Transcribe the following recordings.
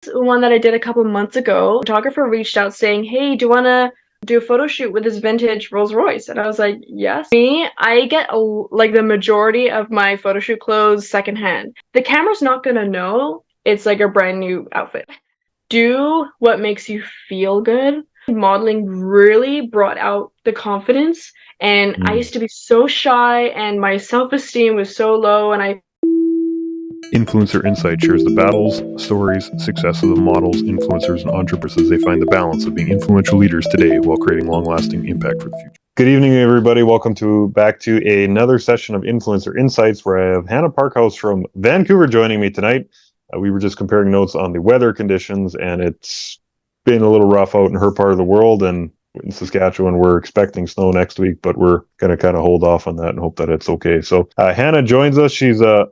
one that I did a couple months ago. A photographer reached out saying, "Hey, do you want to do a photo shoot with this vintage Rolls-Royce?" And I was like, "Yes." Me, I get like the majority of my photo shoot clothes secondhand. The camera's not gonna know it's like a brand new outfit. Do what makes you feel good. Modeling really brought out the confidence, and I Mm. used to be so shy and my self-esteem was so low, and I Influencer Insight shares the battles, stories, success of the models, influencers, and entrepreneurs as they find the balance of being influential leaders today while creating long-lasting impact for the future. Good evening, everybody. Welcome back to another session of Influencer Insights, where I have Hannah Parkhouse from Vancouver joining me tonight. We were just comparing notes on the weather conditions, and it's been a little rough out in her part of the world, and in Saskatchewan, we're expecting snow next week, but we're going to kind of hold off on that and hope that it's okay. So Hannah joins us. She's a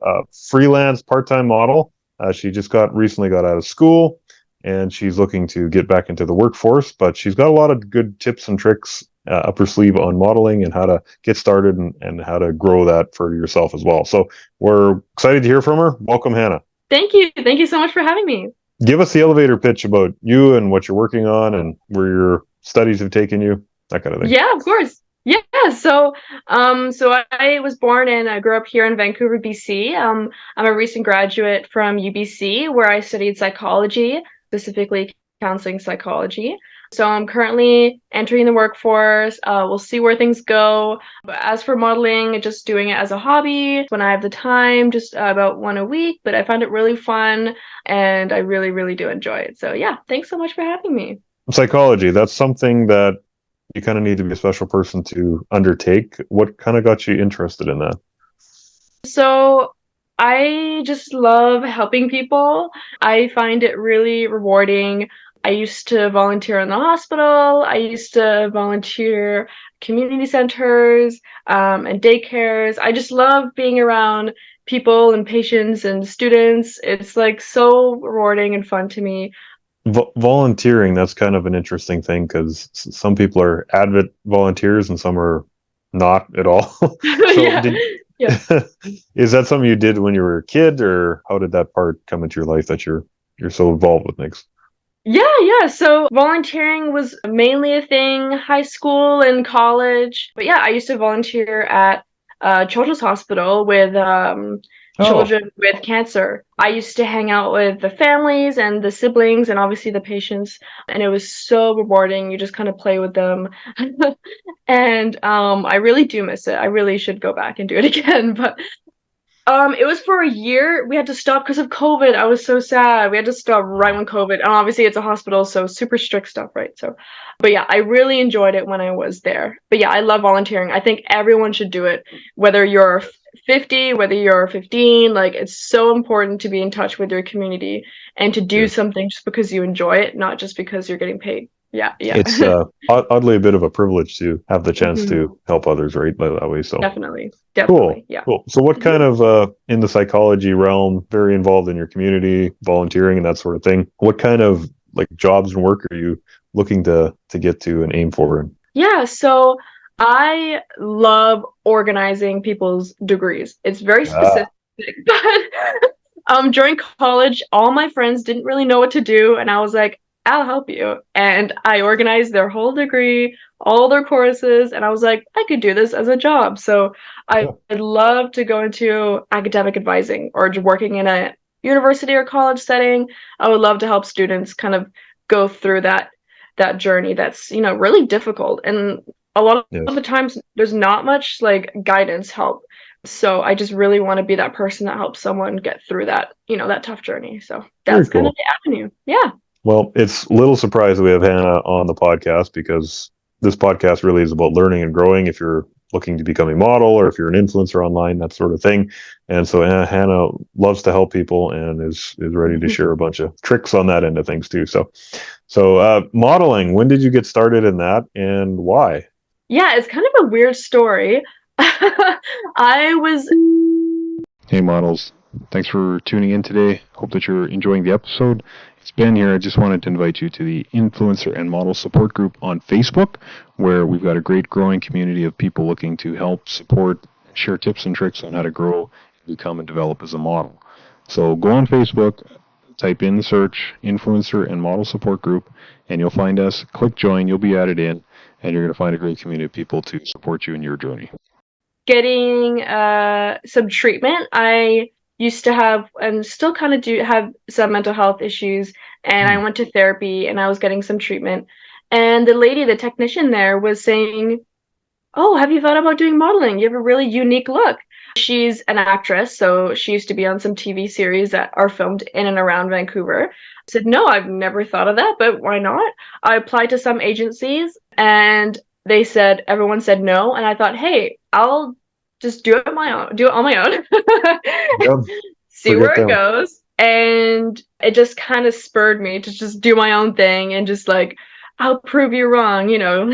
freelance part-time model. She just recently got out of school, and she's looking to get back into the workforce, but she's got a lot of good tips and tricks up her sleeve on modeling and how to get started and how to grow that for yourself as well. So we're excited to hear from her. Welcome, Hannah. Thank you. Thank you so much for having me. Give us the elevator pitch about you and what you're working on and where your studies have taken you, that kind of thing. Yeah, of course. Yeah, so I was born and I grew up here in Vancouver, BC. I'm a recent graduate from UBC where I studied psychology, specifically counseling psychology. So I'm currently entering the workforce. We'll see where things go. But as for modeling, just doing it as a hobby when I have the time, just about one a week. But I find it really fun and I really, really do enjoy it. So yeah, thanks so much for having me. Psychology, that's something that you kind of need to be a special person to undertake. What kind of got you interested in that? So I just love helping people. I find it really rewarding. I used to volunteer in the hospital. I used to volunteer community centers and daycares. I just love being around people and patients and students. It's like so rewarding and fun to me. Volunteering, that's kind of an interesting thing because some people are avid volunteers and some are not at all. So Yeah. Yeah. is that something you did when you were a kid, or how did that part come into your life that you're so involved with things? Yeah. So volunteering was mainly a thing high school and college. But yeah, I used to volunteer at Children's Hospital with Oh, children with cancer. I used to hang out with the families and the siblings and obviously the patients, and it was so rewarding. You just kind of play with them. And I really do miss it. I really should go back and do it again. But it was for a year. We had to stop because of COVID. I was so sad. We had to stop right when COVID, and obviously it's a hospital, so super strict stuff, right? So, but yeah, I really enjoyed it when I was there. But yeah, I love volunteering. I think everyone should do it, whether you're 50, whether you're 15. Like, it's so important to be in touch with your community and to do yeah. something just because you enjoy it, not just because you're getting paid. Yeah, yeah. It's oddly a bit of a privilege to have the chance Mhm. to help others, right? By that way. So Definitely, cool, definitely. Yeah. cool. So what Mhm. kind of in the psychology realm, very involved in your community, volunteering and that sort of thing. What kind of like jobs and work are you looking to get to and aim for? Yeah, so I love organizing people's degrees. It's very Ah, specific, but during college, all my friends didn't really know what to do, and I was like, I'll help you. And I organized their whole degree, all their courses, and I was like, I could do this as a job. So yeah. I'd love to go into academic advising or working in a university or college setting. I would love to help students kind of go through that journey that's, really difficult. And a lot of Yes. the times there's not much like guidance help. So I just really want to be that person that helps someone get through that tough journey. So Very that's kind of cool. the avenue. Yeah. Well, it's little surprise that we have Hannah on the podcast because this podcast really is about learning and growing. If you're looking to become a model or if you're an influencer online, that sort of thing. And so Hannah loves to help people and is ready to share a bunch of tricks on that end of things too. So modeling, when did you get started in that and why? Yeah, it's kind of a weird story. I was Hey, models. Thanks for tuning in today. Hope that you're enjoying the episode. It's Ben here. I just wanted to invite you to the Influencer and Model Support Group on Facebook, where we've got a great growing community of people looking to help support, share tips and tricks on how to grow, become, and develop as a model. So go on Facebook, type in search influencer and model support group, and you'll find us. Click join, you'll be added in, and you're going to find a great community of people to support you in your journey. Getting some treatment. I used to have, and still kind of do have, some mental health issues, and I went to therapy and I was getting some treatment. And the technician there was saying, "Oh, have you thought about doing modeling? You have a really unique look." She's an actress, so she used to be on some TV series that are filmed in and around Vancouver. I said, "No, I've never thought of that, but why not?" I applied to some agencies and everyone said no. And I thought, hey, I'll just do it on my own. Yep. See where it goes. And it just kind of spurred me to just do my own thing and just like, I'll prove you wrong, you know.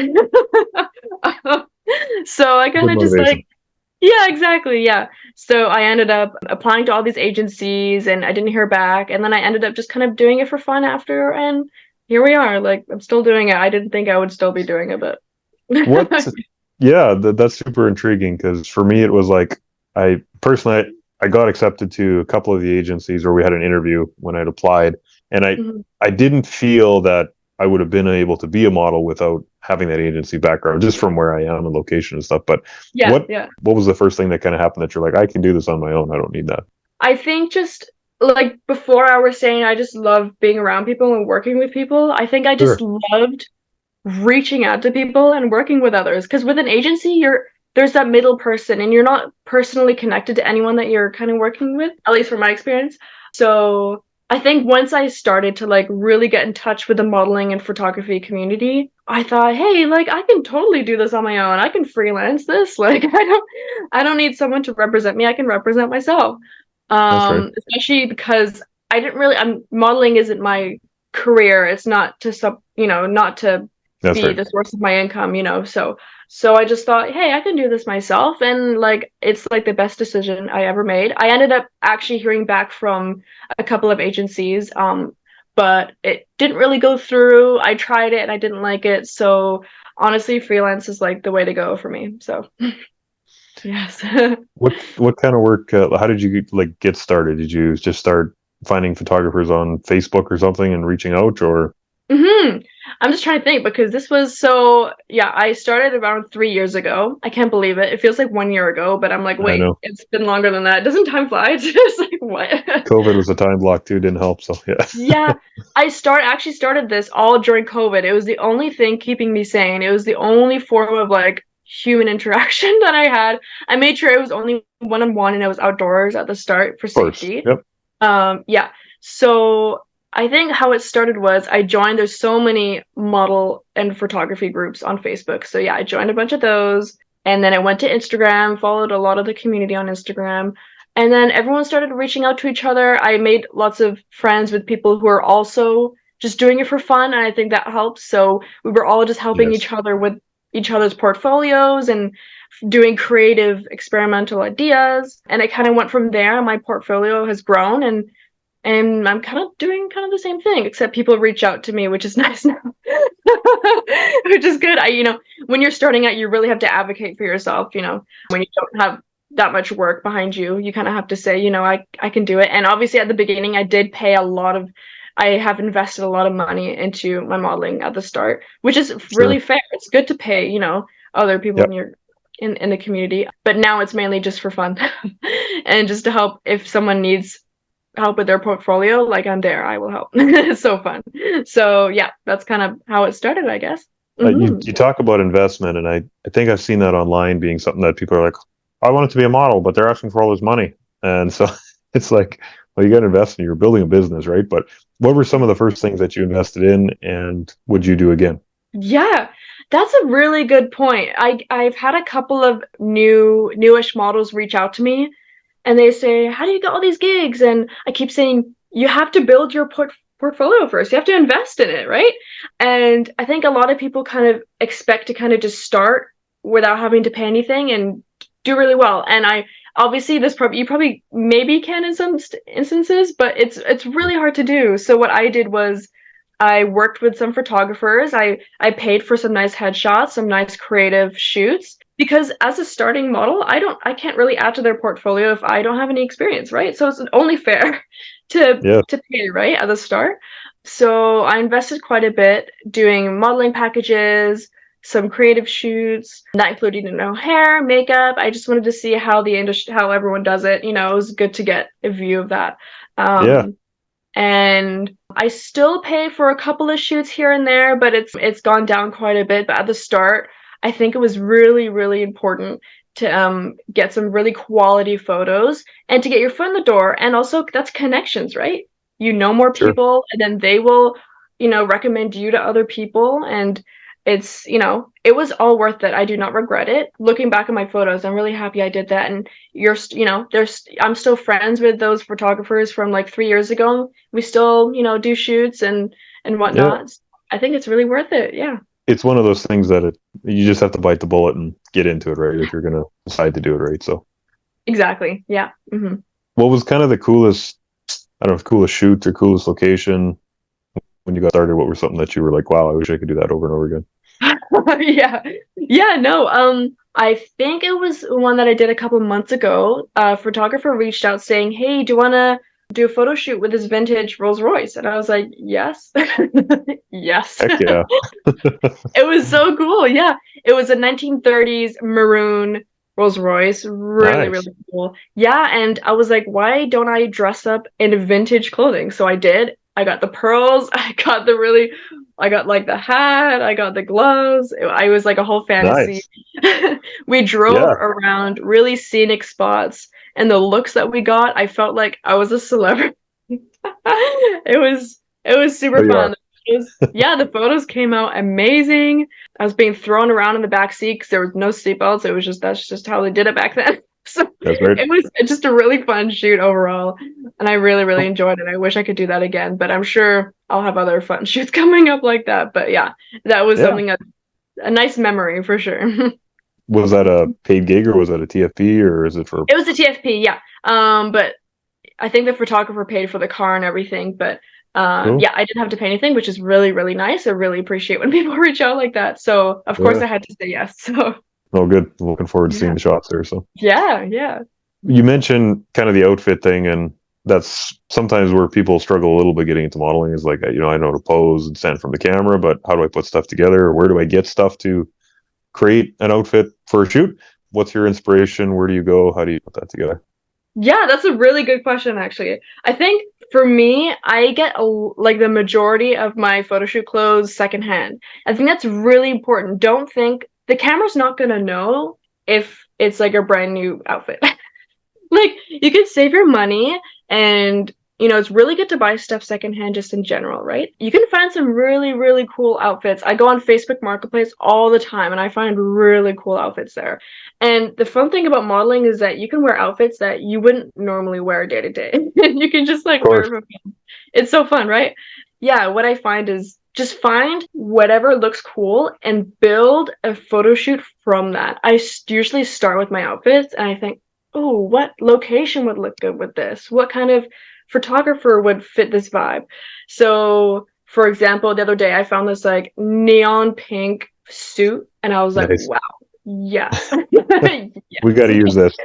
So I kind of just like, yeah, exactly. Yeah. So I ended up applying to all these agencies and I didn't hear back. And then I ended up just kind of doing it for fun after. And here we are. Like, I'm still doing it. I didn't think I would still be doing it, but. Yeah, that's super intriguing, because for me, it was like, I personally, I got accepted to a couple of the agencies where we had an interview when I'd applied. And I didn't feel that I would have been able to be a model without having that agency background, just from where I am and location and stuff. But what was the first thing that kind of happened that you're like, I can do this on my own, I don't need that? I think just like before I was saying, I just love being around people and working with people. I think I just loved reaching out to people and working with others, because with an agency, there's that middle person and you're not personally connected to anyone that you're kind of working with, at least from my experience. So I think once I started to like really get in touch with the modeling and photography community, I thought, hey, like I can totally do this on my own. I can freelance this. Like I don't need someone to represent me. I can represent myself. That's right. Especially because modeling isn't my career. It's not not to be the source of my income, so I just thought, hey, I can do this myself, and like it's like the best decision I ever made. I ended up actually hearing back from a couple of agencies, but it didn't really go through. I tried it and I didn't like it, so honestly freelance is like the way to go for me. So yes. What kind of work, how did you like get started? Did you just start finding photographers on Facebook or something and reaching out, or? I'm just trying to think, because I started around 3 years ago. I can't believe it. It feels like 1 year ago, but I'm like, wait, it's been longer than that. Doesn't time fly? It's just like, what? COVID was a time block too, didn't help. So yeah. Yeah, I actually started this all during COVID. It was the only thing keeping me sane. It was the only form of like human interaction that I had. I made sure it was only one-on-one and it was outdoors at the start for safety. Yep. Yeah. So I think how it started was there's so many model and photography groups on Facebook. So yeah, I joined a bunch of those, and then I went to Instagram, followed a lot of the community on Instagram, and then everyone started reaching out to each other. I made lots of friends with people who are also just doing it for fun, and I think that helps. So we were all just helping each other with each other's portfolios and doing creative experimental ideas, and it kind of went from there. My portfolio has grown, and I'm kind of doing kind of the same thing, except people reach out to me, which is nice now, which is good. When you're starting out, you really have to advocate for yourself. When you don't have that much work behind you, you kind of have to say, I can do it. And obviously at the beginning, I have invested a lot of money into my modeling at the start, which is really fair. It's good to pay, other people in the community. But now it's mainly just for fun and just to help if someone needs help with their portfolio, like I'm there, I will help. It's so fun. So yeah, that's kind of how it started, I guess. You talk about investment, and I think I've seen that online being something that people are like, I want it to be a model, but they're asking for all this money. And so it's like, well, you got to invest in, you're building a business, right? But what were some of the first things that you invested in, and would you do again? Yeah, that's a really good point. I've had a couple of newish models reach out to me, and they say, how do you get all these gigs? And I keep saying, you have to build your portfolio first. You have to invest in it, right? And I think a lot of people kind of expect to kind of just start without having to pay anything and do really well. And obviously you probably maybe can in some instances, but it's really hard to do. So what I did was I worked with some photographers. I paid for some nice headshots, some nice creative shoots, because as a starting model, I can't really add to their portfolio if I don't have any experience, right? So it's only fair to Yeah. to pay, right, at the start. So I invested quite a bit doing modeling packages, some creative shoots, that included, hair, makeup. I just wanted to see how the industry, how everyone does it. It was good to get a view of that. Yeah. And I still pay for a couple of shoots here and there, but it's gone down quite a bit. But at the start, I think it was really, really important to get some really quality photos and to get your foot in the door. And also that's connections, right? You know more Sure. people, and then they will, recommend you to other people. And it was all worth it. I do not regret it. Looking back at my photos, I'm really happy I did that. And I'm still friends with those photographers from like 3 years ago. We still, do shoots and Yeah. whatnot. I think it's really worth it. Yeah. It's one of those things that you just have to bite the bullet and get into it, right? If you're gonna decide to do it, right? So, Exactly. Yeah. what was kind of the coolest, I don't know, coolest shoot or coolest location when you got started? What were something that you were like, wow, I wish I could do that over and over again? Yeah. Yeah, no. I think it was one that I did a couple months ago. A photographer reached out saying, "Hey, do you wanna do a photo shoot with this vintage Rolls-Royce?" And I was like, "Yes." Yes. Heck yeah. It was so cool. Yeah. It was a 1930s maroon Rolls-Royce. Really, Nice. really cool. Yeah, and I was like, why don't I dress up in vintage clothing? So I did. I got the pearls. I got like the hat. I got the gloves. I was like a whole fantasy. Nice. We drove Yeah. around really scenic spots, and the looks that we got, I felt like I was a celebrity. It was Oh, super you are. fun. Yeah, the photos came out amazing. I was being thrown around in the back seat because there was no seatbelts. That's just how they did it back then. So That's right. it was just a really fun shoot overall, and I really, really enjoyed it. I wish I could do that again, but I'm sure I'll have other fun shoots coming up like that. But yeah, that was Yeah. something a nice memory for sure. Was that a paid gig or was that a TFP or is it for? It was a TFP, yeah. But I think the photographer paid for the car and everything, but Cool. yeah, I didn't have to pay anything, which is really, really nice. I really appreciate when people reach out like that. So of course Yeah. I had to say yes. So Oh, good. Looking forward to seeing yeah, the shots there. So yeah, yeah. you mentioned kind of the outfit thing, and that's sometimes where people struggle a little bit getting into modeling is like, I know to pose and stand from the camera, but how do I put stuff together? Where do I get stuff to create an outfit for a shoot? What's your inspiration? Where do you go? How do you put that together? Yeah, that's a really good question, actually. I think for me, I get like the majority of my photo shoot clothes secondhand. I think that's really important. Don't think the camera's not gonna know if it's like a brand new outfit. Like you can save your money, and it's really good to buy stuff secondhand just in general, right? You can find some really, really cool outfits. I go on Facebook Marketplace all the time and I find really cool outfits there. And the fun thing about modeling is that you can wear outfits that you wouldn't normally wear day to day. And you can just like Of course. wear them. It's so fun, right? Yeah, what I find is just find whatever looks cool and build a photo shoot from that. Usually start with my outfits and I think, oh, what location would look good with this? What kind of photographer would fit this vibe? So, for example, the other day I found this like neon pink suit and I was like, Nice. wow, yes. We got to Yes. use this.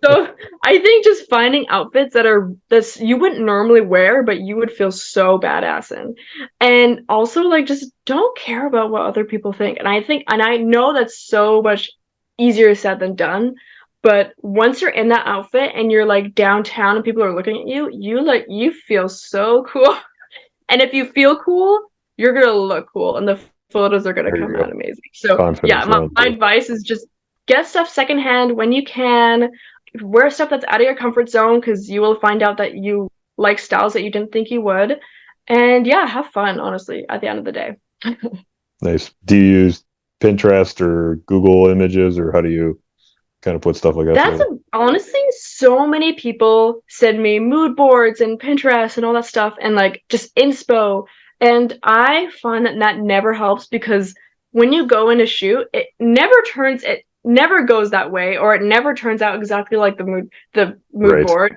So I think just finding outfits that you wouldn't normally wear, but you would feel so badass in. And also like just don't care about what other people think. And I know that's so much easier said than done. But once you're in that outfit and you're like downtown and people are looking at you, you feel so cool. And if you feel cool, you're gonna look cool and the photos are gonna There you come go. out amazing. So yeah, Confidence round my two. advice is just get stuff secondhand when you can. Wear stuff that's out of your comfort zone because you will find out that you like styles that you didn't think you would. And yeah, have fun, honestly, at the end of the day. Nice. Do you use Pinterest or Google Images, or how do you kind of put stuff like that together? Honestly, so many people send me mood boards and Pinterest and all that stuff and like just inspo. And I find that that never helps because when you go in a shoot, it never goes that way, or it never turns out exactly like the mood Right. board.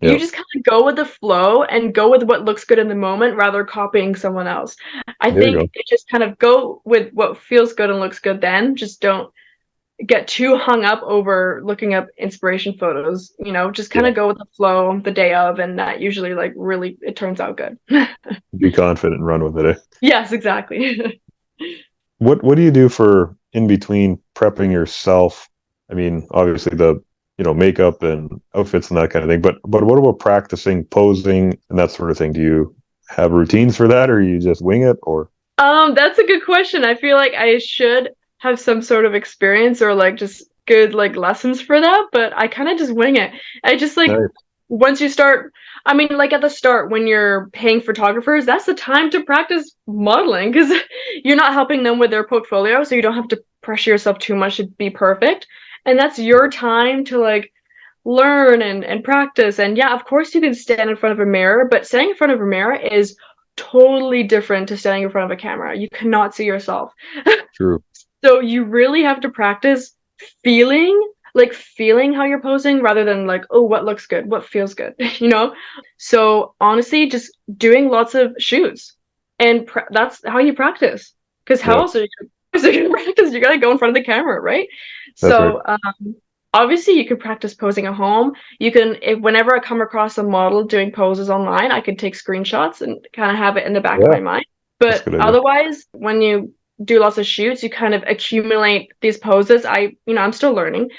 You Yep. just kind of go with the flow and go with what looks good in the moment rather copying someone else. I There you think go. it just kind of go with what feels good and looks good then. Just don't get too hung up over looking up inspiration photos, just kind Yeah. of go with the flow the day of, and that usually like really it turns out good. Be confident and run with it. Eh? Yes, exactly. What do you do for in between prepping yourself? I mean, obviously the makeup and outfits and that kind of thing, but what about practicing posing and that sort of thing? Do you have routines for that, or you just wing it, or? That's a good question. I feel like I should have some sort of experience or like just good like lessons for that, but I kind of just wing it. I just like Nice. once you start, I mean, like at the start when you're paying photographers, that's the time to practice modeling because you're not helping them with their portfolio, so you don't have to pressure yourself too much to be perfect. And that's your time to like learn and practice. And yeah, of course you can stand in front of a mirror, but standing in front of a mirror is totally different to standing in front of a camera. You cannot see yourself. True. So you really have to practice feeling, feeling how you're posing rather than like, oh, what looks good, what feels good, you know? So honestly, just doing lots of shoots and that's how you practice. Because how Yeah, else are you gonna practice? You gotta go in front of the camera, right? that's right. So obviously you could practice posing at home. You can, if whenever I come across a model doing poses online, I could take screenshots and kind of have it in the back of Yeah, my mind. that's a But good idea. otherwise, when you do lots of shoots, you kind of accumulate these poses. I'm still learning,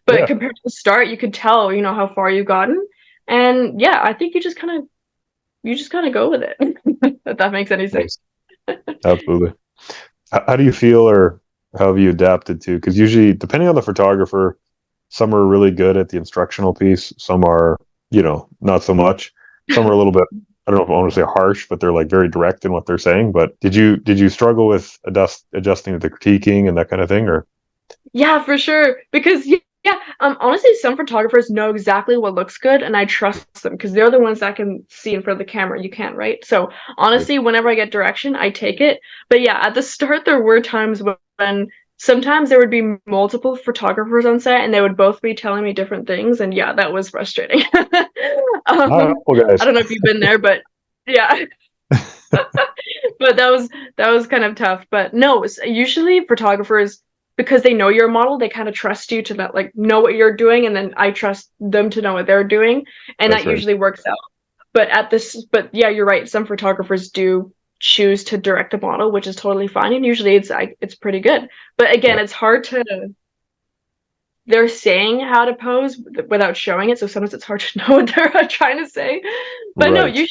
but Yeah, compared to the start, you could tell, how far you've gotten. And yeah, I think you just kind of go with it. If that makes any sense. nice. Absolutely. How do you feel, or how have you adapted to? Because usually, depending on the photographer, some are really good at the instructional piece. Some are, not so much. Some are a little bit, I don't know if I want to say harsh, but they're like very direct in what they're saying. But did you struggle with adjusting to the critiquing and that kind of thing, or? Yeah, for sure. Because yeah, honestly, some photographers know exactly what looks good, and I trust them because they're the ones that can see in front of the camera. You can't, right? So honestly, whenever I get direction, I take it. But yeah, at the start, there were times when sometimes there would be multiple photographers on set, and they would both be telling me different things, and yeah, that was frustrating. Not um, all I guys. don't know if you've been there, but yeah, but that was kind of tough. But no, usually photographers, because they know you're a model, they kind of trust you to that, like know what you're doing, and then I trust them to know what they're doing, and That's that right. usually works out. But yeah, you're right. Some photographers do choose to direct the model, which is totally fine, and usually it's pretty good. But again, Yeah, it's hard to. They're saying how to pose without showing it, so sometimes it's hard to know what they're trying to say. But no, right.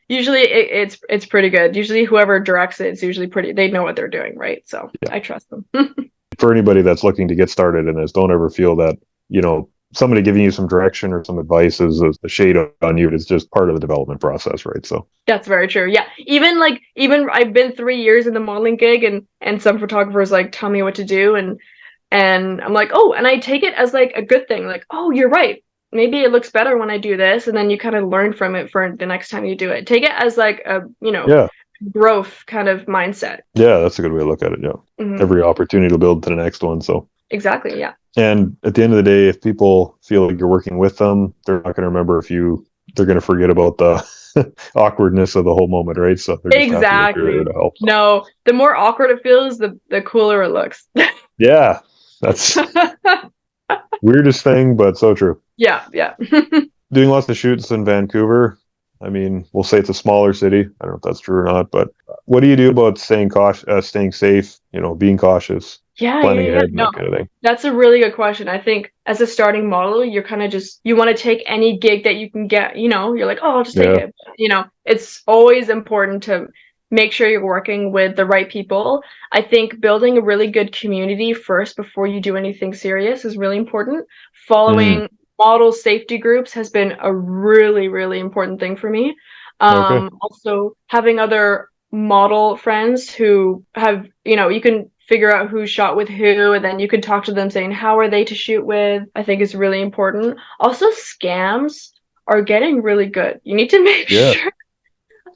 usually it's pretty good. Usually whoever directs it, it's usually pretty. They know what they're doing, right? So Yeah. I trust them. For anybody that's looking to get started in this, don't ever feel that somebody giving you some direction or some advice is a shade on you. It's just part of the development process, right? So That's very true. Yeah. Even I've been 3 years in the modeling gig, and some photographers like tell me what to do, and I'm like, oh, and I take it as like a good thing. Like, oh, you're right. Maybe it looks better when I do this, and then you kind of learn from it for the next time you do it. Take it as like a, yeah, growth kind of mindset. yeah, that's a good way to look at it. Yeah, Hmm. every opportunity to build to the next one. So, Exactly. Yeah. and at the end of the day, if people feel like you're working with them, they're not going to remember if you. They're going to forget about the awkwardness of the whole moment, right? So they're just happy that you're there Exactly. to help. So No, the more awkward it feels, the cooler it looks. yeah, that's weirdest thing, but so true. Yeah. Yeah. Doing lots of shoots in Vancouver. I mean, we'll say it's a smaller city. I don't know if that's true or not, but what do you do about staying cautious, staying safe? Being cautious, Yeah, yeah, planning yeah. ahead, and No, that kind of thing. that's a really good question. I think as a starting model, you're kind of just you want to take any gig that you can get, you're like, oh, I'll just take Yeah. it. It's always important to make sure you're working with the right people. I think building a really good community first before you do anything serious is really important. Mm, Following model safety groups has been a really, really important thing for me. okay. Also having other model friends who have, you can figure out who shot with who, and then you can talk to them saying how are they to shoot with. I think is really important. Also, scams are getting really good. You need to make Yeah. sure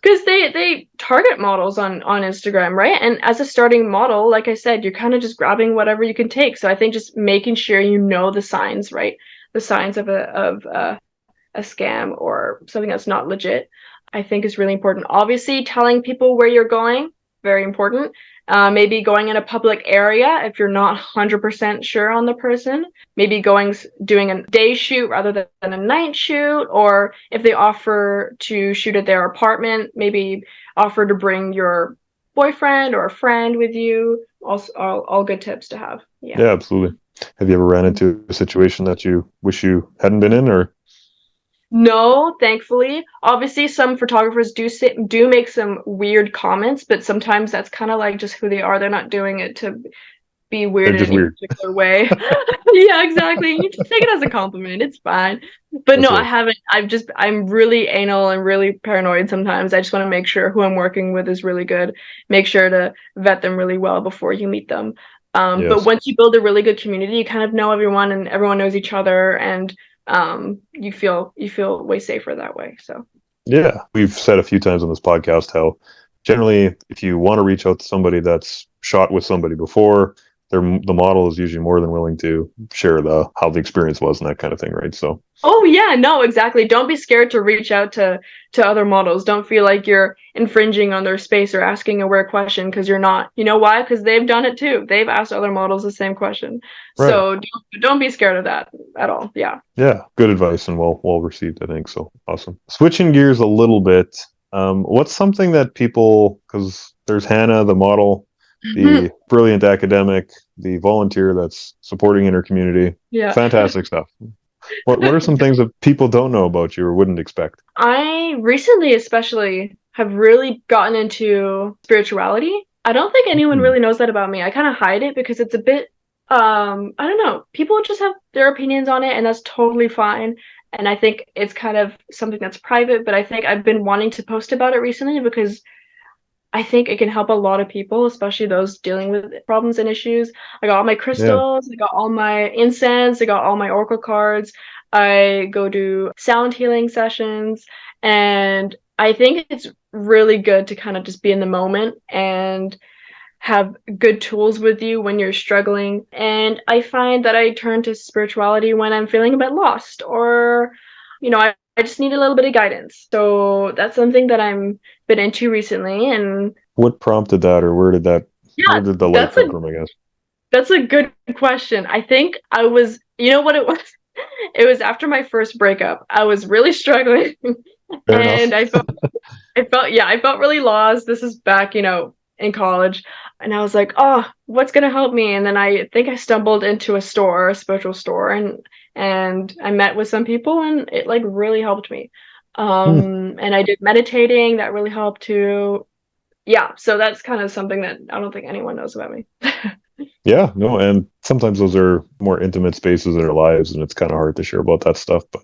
because they target models on Instagram, right? And as a starting model, like I said, you're kind of just grabbing whatever you can take. So I think just making sure you know the signs, right? The signs of a scam or something that's not legit, I think is really important. Obviously, telling people where you're going. very important. Maybe going in a public area if you're not 100% sure on the person. Maybe doing a day shoot rather than a night shoot, or if they offer to shoot at their apartment, maybe offer to bring your boyfriend or a friend with you. Also, all good tips to have. Yeah. Yeah, absolutely. Have you ever ran into a situation that you wish you hadn't been in, or? No, thankfully. Obviously, some photographers do make some weird comments, but sometimes that's kind of like just who they are. They're not doing it to be They're weird in just any weird. particular way. Yeah, exactly. You just take it as a compliment. It's fine. But no, That's I right. haven't. I'm really anal and really paranoid sometimes. I just want to make sure who I'm working with is really good. Make sure to vet them really well before you meet them. But Yes. once you build a really good community, you kind of know everyone and everyone knows each other, and you feel way safer that way. So Yeah, we've said a few times on this podcast how generally, if you want to reach out to somebody that's shot with somebody before, the model is usually more than willing to share how the experience was and that kind of thing, right? So, oh yeah, no, exactly. Don't be scared to reach out to other models. Don't feel like you're infringing on their space or asking a weird question because you're not. You know why? Because they've done it too. They've asked other models the same question. right. So don't be scared of that at all. Yeah. Yeah, good advice and well received, I think. So awesome. Switching gears a little bit, what's something that people, because there's Hannah, the model, the brilliant academic, the volunteer that's supporting in her community, Yeah. fantastic stuff. What are some things that people don't know about you or wouldn't expect? I recently especially have really gotten into spirituality. I don't think anyone Hmm. really knows that about me. I kind of hide it because it's a bit I don't know. People just have their opinions on it and that's totally fine. And I think it's kind of something that's private, but I think I've been wanting to post about it recently because I think it can help a lot of people, especially those dealing with problems and issues. I got all my Yeah. crystals, I got all my incense, I got all my oracle cards. I go to sound healing sessions, and I think it's really good to kind of just be in the moment and have good tools with you when you're struggling. And I find that I turn to spirituality when I'm feeling a bit lost or, I just need a little bit of guidance. So that's something that I'm been into recently. And What prompted that, or where yeah, did the light that's come a from, I guess? that's a good question. I think I was, you know what it was? It was after my first breakup. I was really struggling Fair enough. and I felt really lost. This is back, in college. And I was like, oh, what's gonna help me? And then I think I stumbled into a spiritual store, and I met with some people and it like really helped me. Hmm. And I did meditating, that really helped too. Yeah, so that's kind of something that I don't think anyone knows about me. Yeah, no, and sometimes those are more intimate spaces in our lives, and it's kind of hard to share about that stuff. But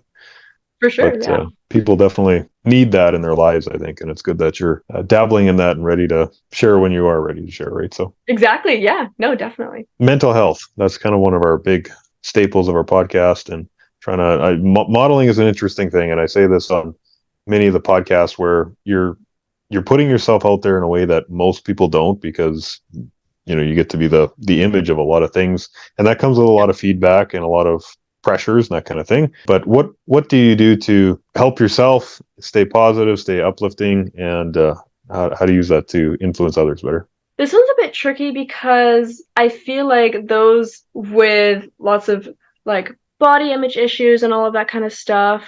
For sure, but yeah. people definitely need that in their lives, I think, and it's good that you're dabbling in that and ready to share when you are ready to share, right? So Exactly, yeah. No, definitely. mental health, that's kind of one of our big staples of our podcast, and modeling is an interesting thing, and I say this on many of the podcasts where you're putting yourself out there in a way that most people don't, because you get to be the image of a lot of things, and that comes with a lot of feedback and a lot of pressures and that kind of thing. But what do you do to help yourself stay positive, stay uplifting, and how to use that to influence others better? This one's a bit tricky because I feel like those with lots of like body image issues and all of that kind of stuff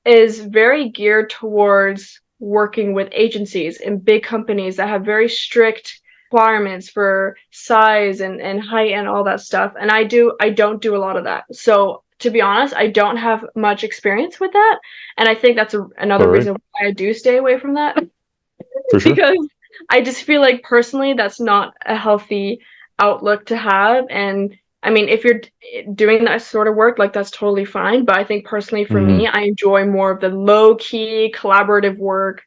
is very geared towards working with agencies and big companies that have very strict requirements for size and height and all that stuff. And I don't do a lot of that. So to be honest, I don't have much experience with that. And I think that's All another right, reason why I do stay away from that. for sure. Because I just feel like personally that's not a healthy outlook to have. And I mean, if you're doing that sort of work, like that's totally fine. But I think personally for Hmm. me, I enjoy more of the low key collaborative work.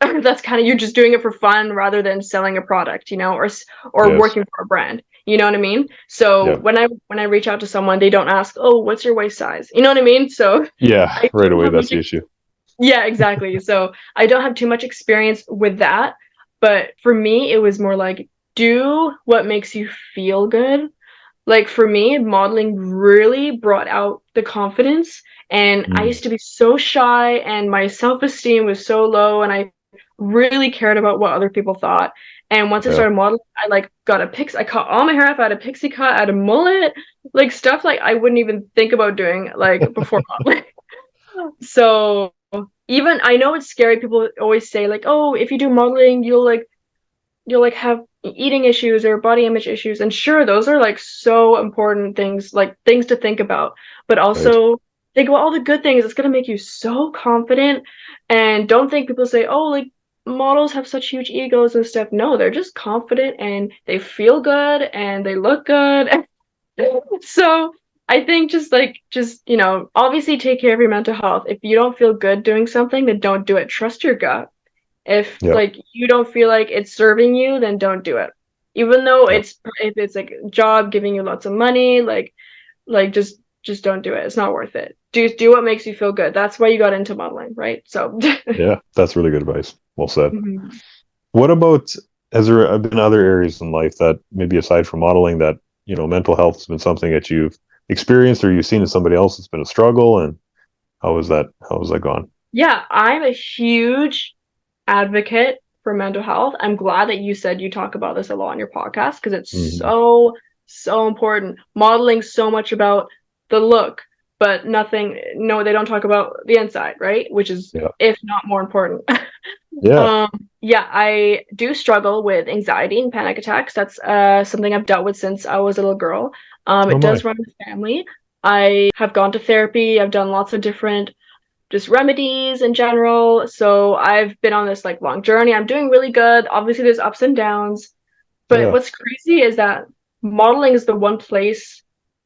That's kind of you're just doing it for fun rather than selling a product, or Yes. working for a brand. You know what I mean? So Yeah. when I reach out to someone, they don't ask, "Oh, what's your waist size?" You know what I mean? So Yeah. I Right don't away, have that's much the issue. yeah, exactly. So I don't have too much experience with that. But for me, it was more like do what makes you feel good. Like for me, modeling really brought out the confidence. And I Mm. used to be so shy and my self-esteem was so low and I really cared about what other people thought. And once I Yeah. started modeling, I like got a pix. I cut all my hair off. I had a pixie cut. I had a mullet, like stuff like I wouldn't even think about doing like before modeling. So even I know it's scary. People always say like, oh, if you do modeling, you'll like have eating issues or body image issues. And sure, those are like so important things, like things to think about. But Right. also think about all the good things. It's gonna make you so confident. And don't think people say, oh, like models have such huge egos and stuff. No, they're just confident and they feel good and they look good. So I think just obviously take care of your mental health. If you don't feel good doing something, then don't do it. Trust your gut. If Yeah. like you don't feel like it's serving you, then don't do it. Even though Yeah. if it's like a job giving you lots of money, like just don't do it. It's not worth it. Do what makes you feel good. That's why you got into modeling, right? So Yeah. That's really good advice. Well said. Mhm. What about, has there been other areas in life that maybe aside from modeling that, mental health has been something that you've experienced or you've seen in somebody else that's been a struggle? And how was that gone? Yeah, I'm a huge advocate for mental health. I'm glad that you said you talk about this a lot on your podcast because it's Hmm. so important. Modeling so much about the look, but no, they don't talk about the inside, right? Which is, Yeah. if not more important. Yeah. Yeah, I do struggle with anxiety and panic attacks. That's something I've dealt with since I was a little girl. Oh It my. does run in the family. I have gone to therapy. I've done lots of different just remedies in general. So I've been on this like long journey. I'm doing really good. Obviously, there's ups and downs. But Yeah. what's crazy is that modeling is the one place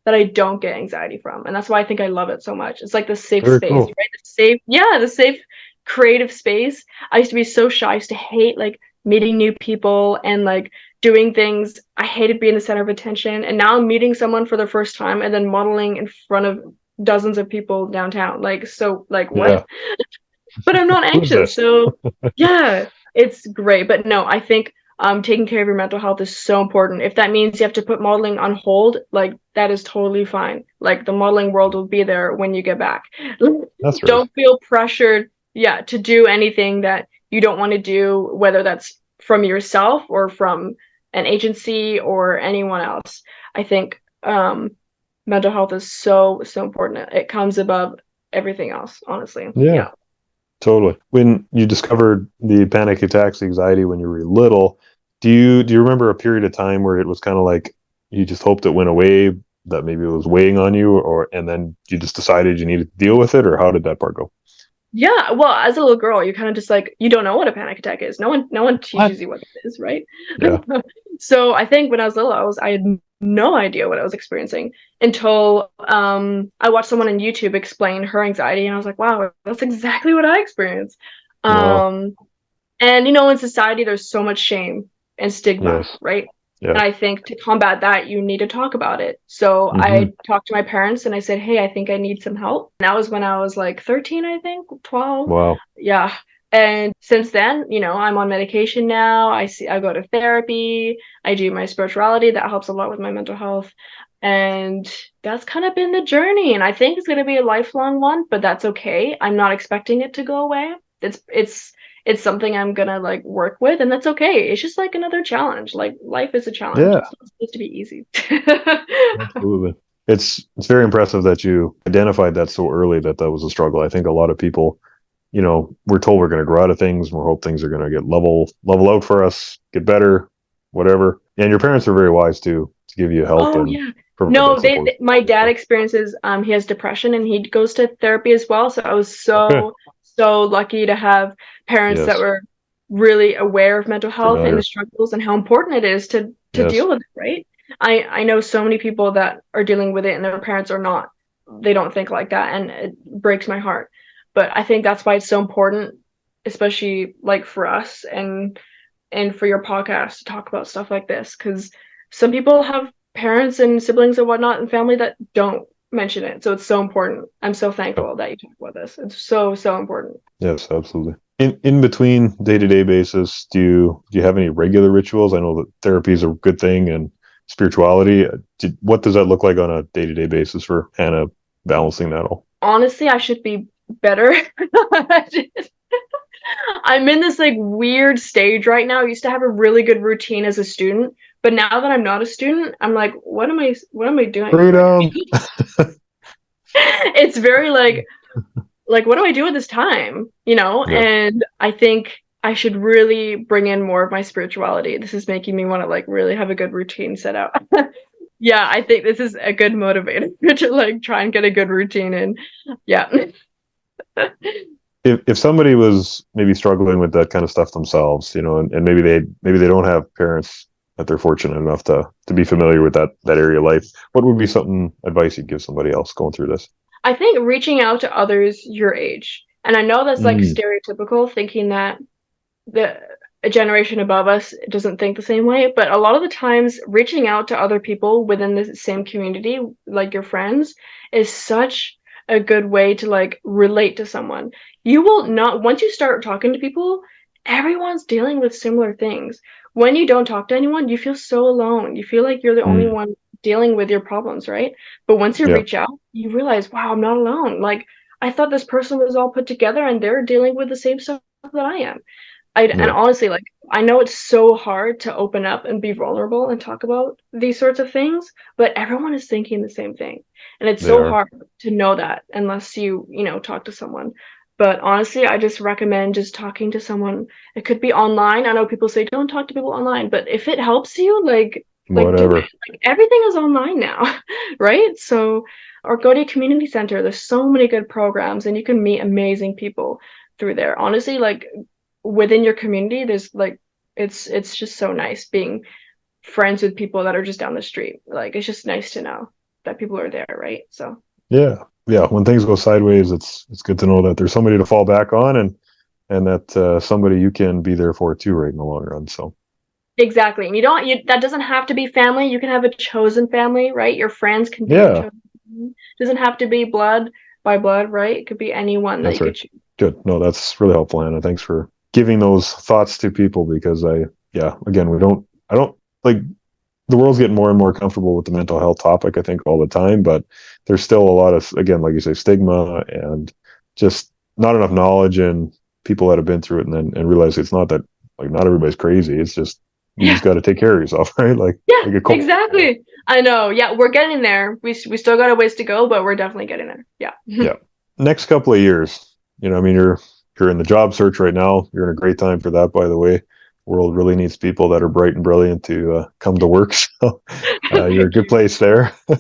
that I don't get anxiety from. And that's why I think I love it so much. It's like the safe Very space, cool. right? The safe creative space. I used to be so shy. I used to hate like meeting new people and like doing things. I hated being the center of attention. And now I'm meeting someone for the first time and then modeling in front of dozens of people downtown. Like, so, like, what? Yeah. But I'm not Who is anxious. this? So yeah, it's great. But no, I think taking care of your mental health is so important. If that means you have to put modeling on hold, like that is totally fine. Like the modeling world will be there when you get back. That's right. Don't feel pressured, yeah, to do anything that you don't want to do, whether that's from yourself or from an agency or anyone else. I think mental health is so important. It comes above everything else, honestly. Yeah. Yeah. Totally. When you discovered the panic attacks, anxiety when you were little, do you remember a period of time where it was kind of like you just hoped it went away, that maybe it was weighing on you, or and then you just decided you needed to deal with it, or how did that part go? Yeah, well, as a little girl, you kind of just like you don't know what a panic attack is. No one What? teaches you what it is, right? Yeah. So I think when I was little, I had no idea what I was experiencing until I watched someone on YouTube explain her anxiety, and I was like, wow, that's exactly what I experienced. Wow. Um, and in society, there's so much shame and stigma, Yes. right? Yeah. And I think to combat that, you need to talk about it. So Hmm. I talked to my parents and I said, hey, I think I need some help. And that was when I was like 13, I think, 12. Wow. Yeah. And since then, I'm on medication now. I go to therapy. I do my spirituality. That helps a lot with my mental health. And that's kind of been the journey. And I think it's going to be a lifelong one, but that's okay. I'm not expecting it to go away. It's something I'm gonna like work with, and that's okay. It's just like another challenge. Like life is a challenge. Yeah. It's not supposed to be easy. Absolutely. It's very impressive that you identified that so early that that was a struggle. I think a lot of people, we're told we're going to grow out of things, and we hope things are going to get level out for us, get better, whatever. And your parents are very wise to give you help Oh and yeah. provide No, that support. my dad experiences he has depression and he goes to therapy as well. So I was Okay. so lucky to have parents that Yes. were really aware of mental health and the Familiar. struggles and how important it is to Yes. deal with it, right? I know so many people that are dealing with it and their parents are not. They don't think like that and it breaks my heart. But I think that's why it's so important, especially like for us and for your podcast to talk about stuff like this because some people have parents and siblings and whatnot and family that don't mention it. So it's so important. I'm so Yep. thankful that you talk about this. It's so important. Yes, absolutely. In between day-to-day basis, do you have any regular rituals? I know that therapy is a good thing and spirituality. What does that look like on a day-to-day basis for Hannah balancing that all? Honestly, I should be better. I'm in this like weird stage right now. I used to have a really good routine as a student, but now that I'm not a student, I'm like, what am I doing right now? Freedom. It's very like what do I do with this time? Yeah. And I think I should really bring in more of my spirituality. This is making me want to like really have a good routine set out. Yeah, I think this is a good motivator to like try and get a good routine in. Yeah. If somebody was maybe struggling with that kind of stuff themselves, and maybe they don't have parents that they're fortunate enough to be familiar with that area of life, what would be something advice you'd give somebody else going through this? I think reaching out to others your age. And I know that's like Mm, stereotypical thinking that the a generation above us doesn't think the same way, but a lot of the times reaching out to other people within the same community, like your friends, is such a good way to like relate to someone. You will not, once you start talking to people, everyone's dealing with similar things. When you don't talk to anyone, you feel so alone. You feel like you're the only mm, one dealing with your problems, right? But once you yeah, reach out, you realize, wow, I'm not alone. Like I thought this person was all put together and they're dealing with the same stuff that I am. And yeah, honestly, like I know it's so hard to open up and be vulnerable and talk about these sorts of things, but everyone is thinking the same thing. And it's they so are. hard to know that unless you talk to someone. But honestly, I just recommend just talking to someone. It could be online. I know people say don't talk to people online, but if it helps you, like do it. Whatever. Like everything is online now, right? So, or go to a community center. There's so many good programs and you can meet amazing people through there. Honestly, like within your community, there's like it's just so nice being friends with people that are just down the street. Like it's just nice to know that people are there, right? So Yeah, yeah. When things go sideways, it's good to know that there's somebody to fall back on, and that somebody you can be there for too, right in the long run. So exactly. And that doesn't have to be family. You can have a chosen family, right? Your friends can be your yeah, chosen family. It doesn't have to be blood by blood, right? It could be anyone that that's you right. could choose. Good. No, that's really helpful, Anna. Thanks for giving those thoughts to people because yeah, again, I don't like the world's getting more and more comfortable with the mental health topic, I think, all the time, but there's still a lot of, again, like you say, stigma and just not enough knowledge and people that have been through it and realize it's not that, like, not everybody's crazy. It's just, you Yeah. just got to take care of yourself, right? Yeah, Like a cold. exactly. I know. Yeah, we're getting there. We still got a ways to go, but we're definitely getting there. Yeah. Yeah. Next couple of years, I mean, you're in the job search right now. You're in a great time for that, by the way. World really needs people that are bright and brilliant to come to work. So you're a Thank good place there. you.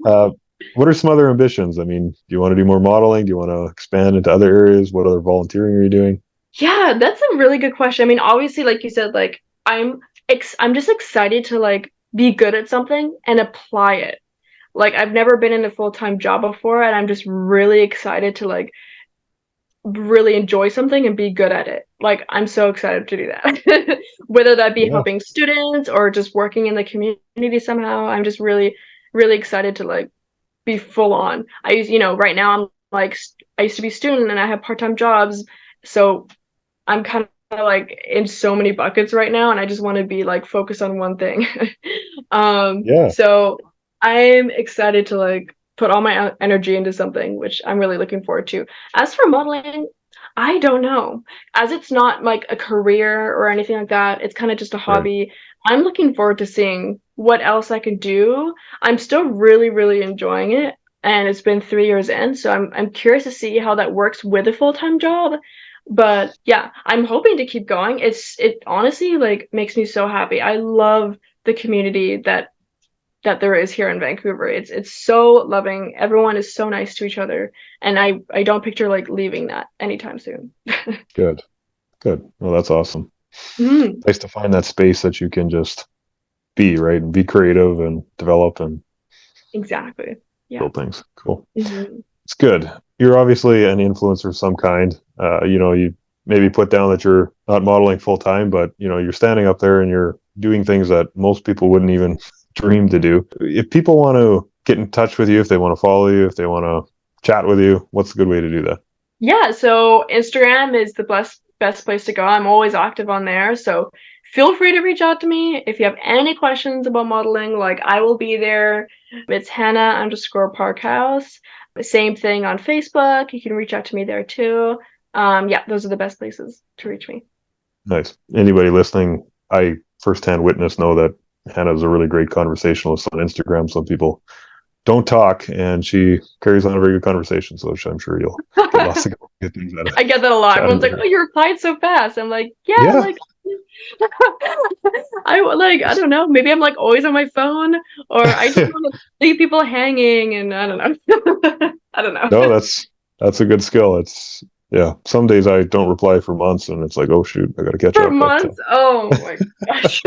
Uh, what are some other ambitions? I mean, do you want to do more modeling? Do you want to expand into other areas? What other volunteering are you doing? Yeah, that's a really good question. I mean, obviously, like you said, like I'm just excited to like be good at something and apply it. Like I've never been in a full-time job before, and I'm just really excited to like really enjoy something and be good at it. Like I'm so excited to do that. Whether that be Yeah. helping students or just working in the community somehow, I'm just really, really excited to like be full on. Right now I'm like I used to be a student and I have part-time jobs, so I'm kind of like in so many buckets right now, and I just want to be like focused on one thing. Yeah. So I'm excited to like put all my energy into something, which I'm really looking forward to. As for modeling, I don't know. As it's not like a career or anything like that, it's kind of just a Right. hobby. I'm looking forward to seeing what else I could do. I'm still really, really enjoying it, and it's been 3 years in, so I'm curious to see how that works with a full-time job. But yeah, I'm hoping to keep going. It honestly like makes me so happy. I love the community that there is here in Vancouver. It's so loving. Everyone is so nice to each other, and I don't picture like leaving that anytime soon. Good. Good. Well, that's awesome. Mhm. Nice to find that space that you can just be, right? And be creative and develop and Exactly. Yeah. build things. Cool. Mhm. It's good. You're obviously an influencer of some kind. You maybe put down that you're not modeling full time, but you're standing up there and you're doing things that most people wouldn't even dream to do. If people want to get in touch with you, if they want to follow you, if they want to chat with you, what's a good way to do that? Yeah, so Instagram is the best place to go. I'm always active on there, so feel free to reach out to me if you have any questions about modeling. Like I will be there. It's Hannah _Parkhouse. Same thing on Facebook. You can reach out to me there too. Yeah, those are the best places to reach me. Nice. Anybody listening, I firsthand witness know that Hannah's a really great conversationalist on Instagram. Some people don't talk, and she carries on a very good conversation. So I'm sure you'll get lots of good things out of I get that a lot. chatting Everyone's with like, her. "Oh, you replied so fast." I'm like, "Yeah, Yeah. like I don't know. Maybe I'm like always on my phone, or I just want to leave people hanging, and I don't know. I don't No, know. that's a good skill. It's yeah. Some days I don't reply for months, and it's like, oh shoot, I got to catch For up. But months. Oh my gosh.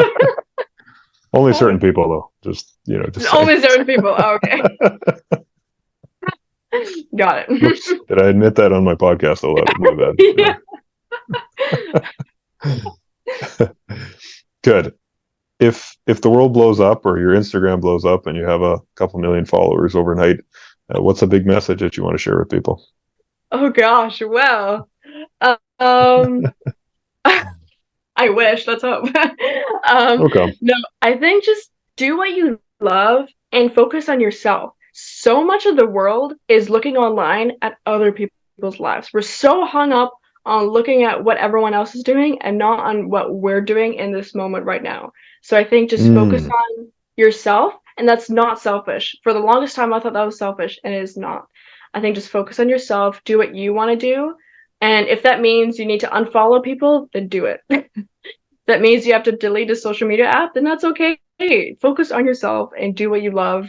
only Oh my, certain people, though. Just saying. only certain people. Oh, okay, got Oops, it. did I admit that on my podcast aloud? My bad. Yeah. Good. If the world blows up or your Instagram blows up and you have a couple million followers overnight, what's a big message that you want to share with people? Oh gosh. Well. Um. I wish. Let's hope. Okay. No, I think just do what you love and focus on yourself. So much of the world is looking online at other people's lives. We're so hung up on looking at what everyone else is doing and not on what we're doing in this moment right now. So I think just focus Mm, on yourself, and that's not selfish. For the longest time, I thought that was selfish, and it is not. I think just focus on yourself, do what you want to do, and if that means you need to unfollow people, then do it. That means you have to delete a social media app, then that's okay. Focus on yourself and do what you love.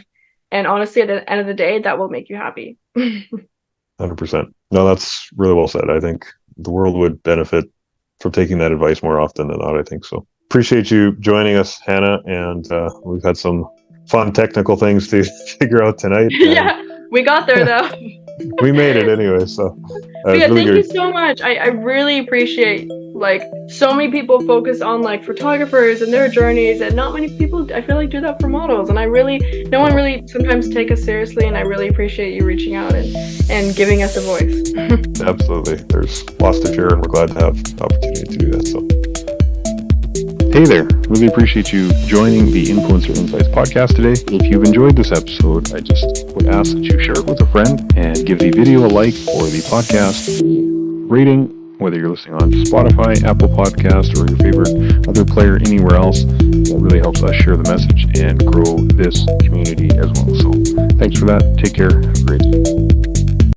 And honestly, at the end of the day, that will make you happy. 100%. No, that's really well said. I think the world would benefit from taking that advice more often than not, I think so. Appreciate you joining us, Hannah, and we've had some fun technical things to figure out tonight, and Yeah, we got there though. we made it anyway, so But it's yeah, really thank you good. so much. I really appreciate like so many people focus on like photographers and their journeys, and not many people I feel like do that for models. And no one really sometimes take us seriously, and I really appreciate you reaching out and giving us a voice. Absolutely. There's lots to share, and we're glad to have the opportunity to do that. So, hey there. Really appreciate you joining the Influencer Insights podcast today. If you've enjoyed this episode, I just would ask that you share it with a friend and give the video a like or the podcast a rating, whether you're listening on Spotify, Apple Podcast, or your favorite other player anywhere else. That really helps us share the message and grow this community as well. So thanks for that. Take care. Have a great day.